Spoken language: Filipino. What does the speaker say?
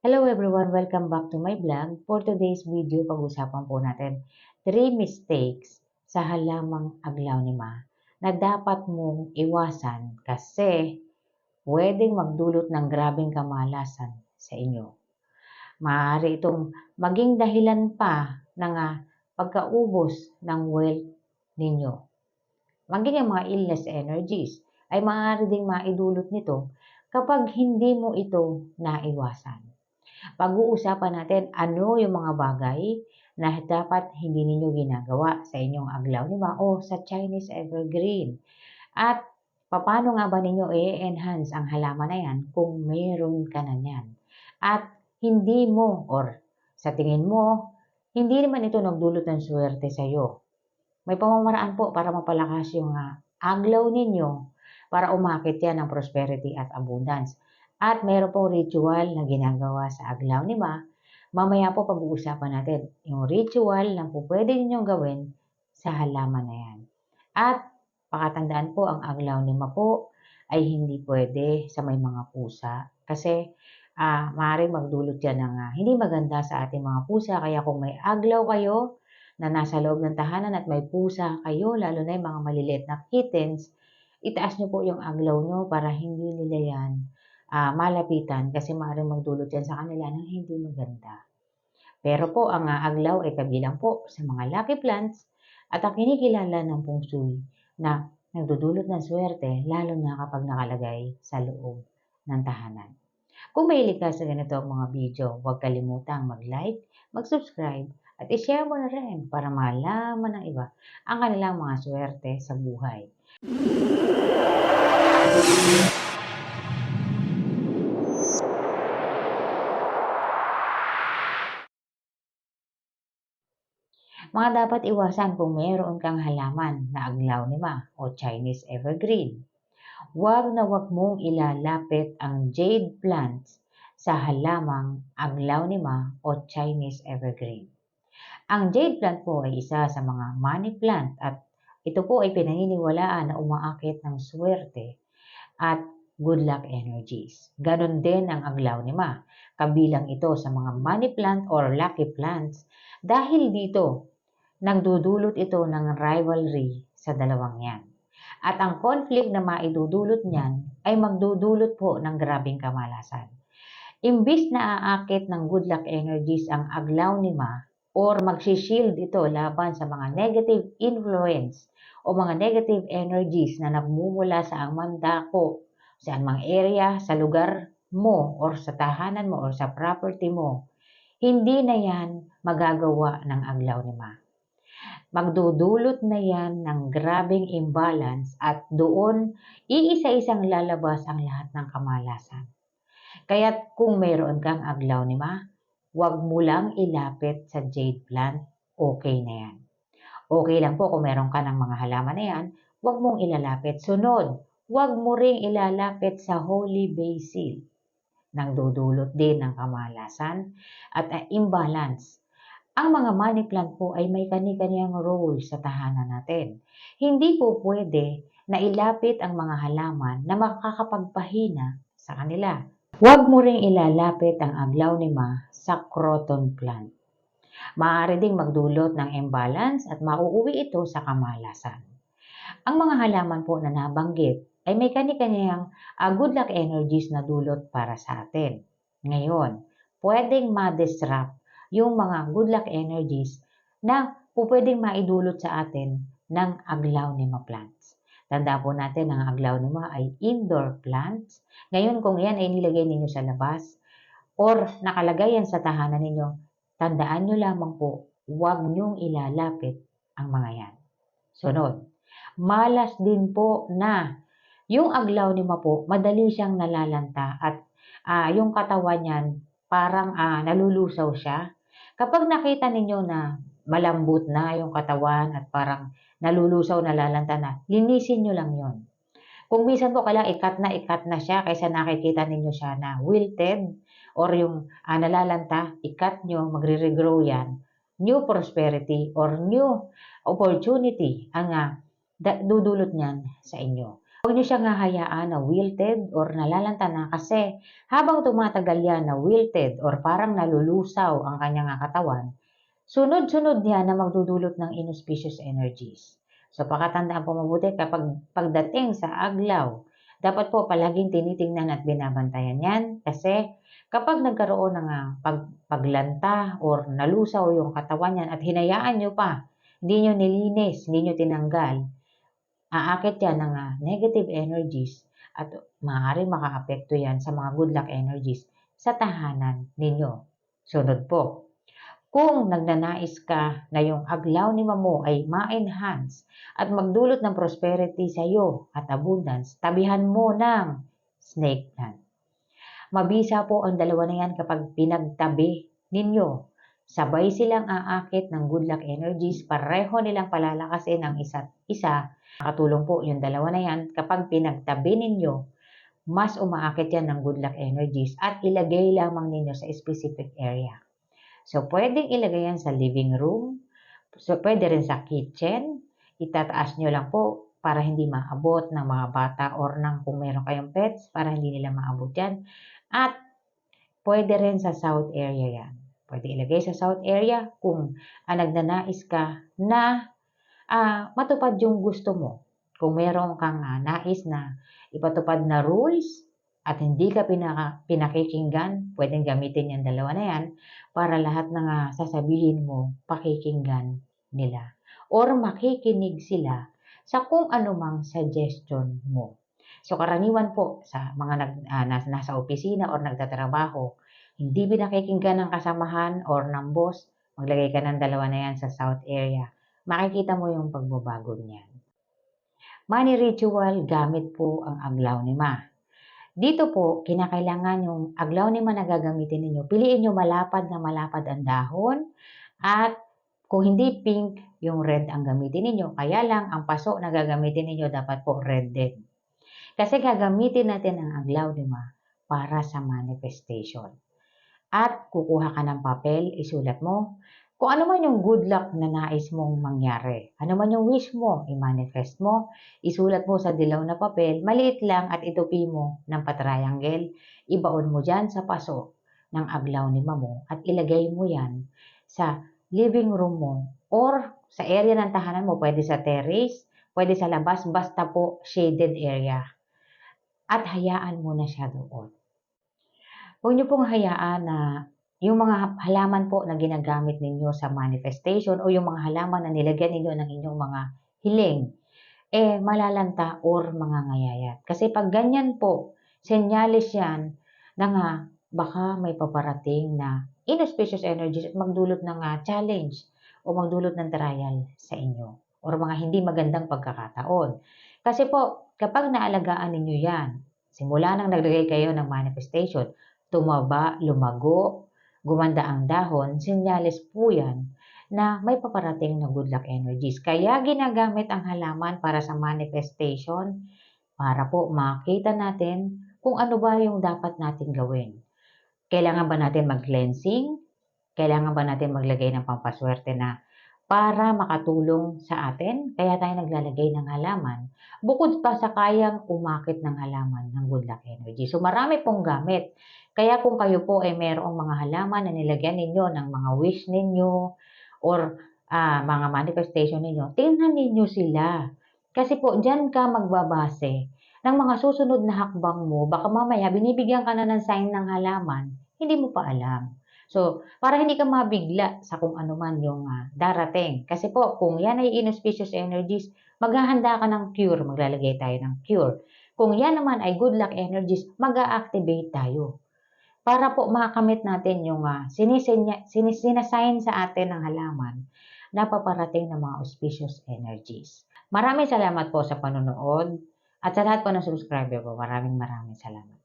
Hello everyone, welcome back to my vlog. For today's video, pag-usapan po natin 3 mistakes sa halamang aglaw ni Ma na dapat mong iwasan kasi pwedeng magdulot ng grabeng kamalasan sa inyo. Maaari itong maging dahilan pa ng pagkaubos ng wealth ninyo. Maging ang mga illness energies ay maaari ding maidulot nito kapag hindi mo ito naiwasan. Pag-uusapan natin ano yung mga bagay na dapat hindi ninyo ginagawa sa inyong aglaw ni Ma o sa Chinese Evergreen. At paano nga ba ninyo i-enhance ang halaman na yan kung meron ka na yan? At hindi mo or sa tingin mo, hindi naman ito nagdulot ng swerte sa iyo. May pamamaraan po para mapalakas yung aglaw ninyo para umakit yan ng prosperity at abundance. At meron po ritual na ginagawa sa aglaw ni Ma. Mamaya po pag-uusapan natin yung ritual na po pwede ninyong gawin sa halaman na yan. At pakatandaan po ang aglaw ni Ma po ay hindi pwede sa may mga pusa kasi maaaring magdulot yan ng hindi maganda sa ating mga pusa. Kaya kung may aglaw kayo na nasa loob ng tahanan at may pusa kayo, lalo na yung mga maliliit na kittens, itaas nyo po yung aglaw nyo para hindi nila yan malapitan kasi maaaring magdulot yan sa kanila ng hindi maganda. Pero po ang aglaw ay kabilang po sa mga lucky plants at ang kinikilala ng Feng Shui na nagdudulot ng swerte lalo na kapag nakalagay sa loob ng tahanan. Kung mahilig ka sa ganito ang mga video, huwag kalimutang mag-like, mag-subscribe, at i-share mo na rin para malaman ng iba ang kanilang mga swerte sa buhay. Mga dapat iwasan kung mayroon kang halaman na aglaw ni Ma o Chinese Evergreen. Huwag na huwag mong ilalapit ang jade plants sa halamang aglaw ni Ma o Chinese Evergreen. Ang jade plant po ay isa sa mga money plant at ito po ay pinaniniwalaan na umaakit ng swerte at good luck energies. Ganon din ang aglaw ni Ma. Kabilang ito sa mga money plant or lucky plants dahil dito nagdudulot ito ng rivalry sa dalawang yan. At ang conflict na maidudulot niyan ay magdudulot po ng grabing kamalasan. Imbis na aakit ng good luck energies ang aglaw ni Ma or magsishield ito laban sa mga negative influence o mga negative energies na nagmumula sa mandako, sa mga area, sa lugar mo or sa tahanan mo or sa property mo, hindi na yan magagawa ng aglaw ni Ma. Magdudulot na yan ng grabing imbalance at doon iisa-isang lalabas ang lahat ng kamalasan. Kaya't kung mayroon kang aglaw ni Ma, huwag mo lang ilapit sa jade plant, okay na yan. Okay lang po kung meron ka ng mga halaman na yan, huwag mong ilalapit. Sunod, huwag mo ring ilalapit sa holy basil. Nagdudulot din ng kamalasan at imbalance. Ang mga money plant po ay may kani-kaniyang role sa tahanan natin. Hindi po pwede na ilapit ang mga halaman na makakapagpahina sa kanila. Huwag mo ring ilalapit ang aglaw ni Ma sa croton plant. Maaari ding magdulot ng imbalance at mauuwi ito sa kamalasan. Ang mga halaman po na nabanggit ay may kani-kaniyang good luck energies na dulot para sa atin. Ngayon, pwedeng ma-disrupt yung mga good luck energies na pwedeng maidulot sa atin ng aglaw ni Ma plants. Tanda po natin ang aglaw ni Ma ay indoor plants. Ngayon, kung yan ay nilagay ninyo sa labas or nakalagay yan sa tahanan ninyo, tandaan nyo lamang po, huwag nyong ilalapit ang mga yan. Sunod, malas din po na yung aglaw ni Ma po, madali siyang nalalanta at yung katawan niyan parang nalulusaw siya. Kapag nakita ninyo na malambot na yung katawan at parang nalulusaw, nalalanta na, linisin nyo lang yon. Kung minsan po kailangan ikat na siya kaysa nakikita ninyo siya na wilted or yung nalalanta, ikat nyo, magre-regrow yan. New prosperity or new opportunity ang dudulot niyan sa inyo. Huwag niyo siyang hahayaan na wilted or nalalanta na kasi habang tumatagal yan na wilted or parang nalulusaw ang kanyang katawan, sunod-sunod yan na magdudulot ng inauspicious energies. So pakatandaan po mabuti kapag pagdating sa aglaw, dapat po palaging tinitingnan at binabantayan yan kasi kapag nagkaroon ng paglanta or nalusaw yung katawan yan at hinayaan nyo pa, hindi nyo nilinis, hindi nyo tinanggal, aakit yan ng negative energies at maaaring makaapekto yan sa mga good luck energies sa tahanan ninyo. Sunod po, kung nagnanais ka na yung aglaw ni Mamo ay ma-enhance at magdulot ng prosperity sa iyo at abundance, tabihan mo ng snake plant. Mabisa po ang dalawa na yan kapag pinagtabi ninyo. Sabay silang aakit ng good luck energies, pareho nilang palalakasin ang isa't isa. Nakatulong po yung dalawa na yan kapag pinagtabi ninyo, mas umaakit yan ng good luck energies at ilagay lamang ninyo sa specific area. So, pwedeng ilagay yan sa living room, so pwede rin sa kitchen, itataas nyo lang po para hindi maabot ng mga bata or ng kung meron kayong pets, para hindi nila maabot yan. At pwede rin sa south area yan. Pwede ilagay sa south area kung nagnanais ka na matupad yung gusto mo. Kung meron kang nais na ipatupad na rules at hindi ka pinakikinggan, pwedeng gamitin yung dalawa na yan para lahat ng sasabihin mo, pakikinggan nila. Or makikinig sila sa kung anumang suggestion mo. So karaniwan po sa mga nasa opisina or nagtatrabaho, hindi pinakikinggan ng kasamahan or ng boss, maglagay ka ng dalawa na yan sa south area. Makikita mo yung pagbabago niyan. Money ritual, gamit po ang aglaw ni Ma. Dito po, kinakailangan yung aglaw ni Ma na gagamitin ninyo. Piliin nyo malapad na malapad ang dahon at kung hindi pink, yung red ang gamitin ninyo. Kaya lang, ang paso na gagamitin ninyo dapat po red din. Kasi gagamitin natin ang aglaw ni Ma para sa manifestation. At kukuha ka ng papel, isulat mo kung ano man yung good luck na nais mong mangyari. Ano man yung wish mo, i-manifest mo, isulat mo sa dilaw na papel, maliit lang at itupi mo ng patriangle. Ibaon mo dyan sa paso ng aglaw ni Mamo at ilagay mo yan sa living room mo or sa area ng tahanan mo, pwede sa terrace, pwede sa labas, basta po shaded area. At hayaan mo na siya doon. Huwag niyo pong hayaan na yung mga halaman po na ginagamit ninyo sa manifestation o yung mga halaman na nilagyan ninyo ng inyong mga hiling, malalanta or mangangayayat. Kasi pag ganyan po, senyalis yan na baka may paparating na inauspicious energies at magdulot ng challenge o magdulot ng trial sa inyo or mga hindi magandang pagkakataon. Kasi po, kapag naalagaan ninyo yan, simula nang naglagay kayo ng manifestation, tumaba, lumago, gumanda ang dahon, senyales po yan na may paparating na good luck energies. Kaya ginagamit ang halaman para sa manifestation para po makita natin kung ano ba yung dapat natin gawin. Kailangan ba natin mag-cleansing? Kailangan ba natin maglagay ng pampaswerte na para makatulong sa atin? Kaya tayo naglalagay ng halaman. Bukod pa sa kayang umakit ng halaman ng good luck energy. So marami pong gamit. Kaya kung kayo po ay mayroong mga halaman na nilagyan ninyo ng mga wish ninyo or mga manifestation ninyo, tingnan ninyo sila. Kasi po, dyan ka magbabase ng mga susunod na hakbang mo. Baka mamaya, binibigyan ka na ng sign ng halaman, hindi mo pa alam. So, para hindi ka mabigla sa kung ano man yung darating. Kasi po, kung yan ay inauspicious energies, maghahanda ka ng cure, maglalagay tayo ng cure. Kung yan naman ay good luck energies, mag-a-activate tayo. Para po makamit natin yung sinasign sa atin ng halaman na paparating ng mga auspicious energies. Maraming salamat po sa panonood at sa lahat po ng subscriber po. Maraming salamat.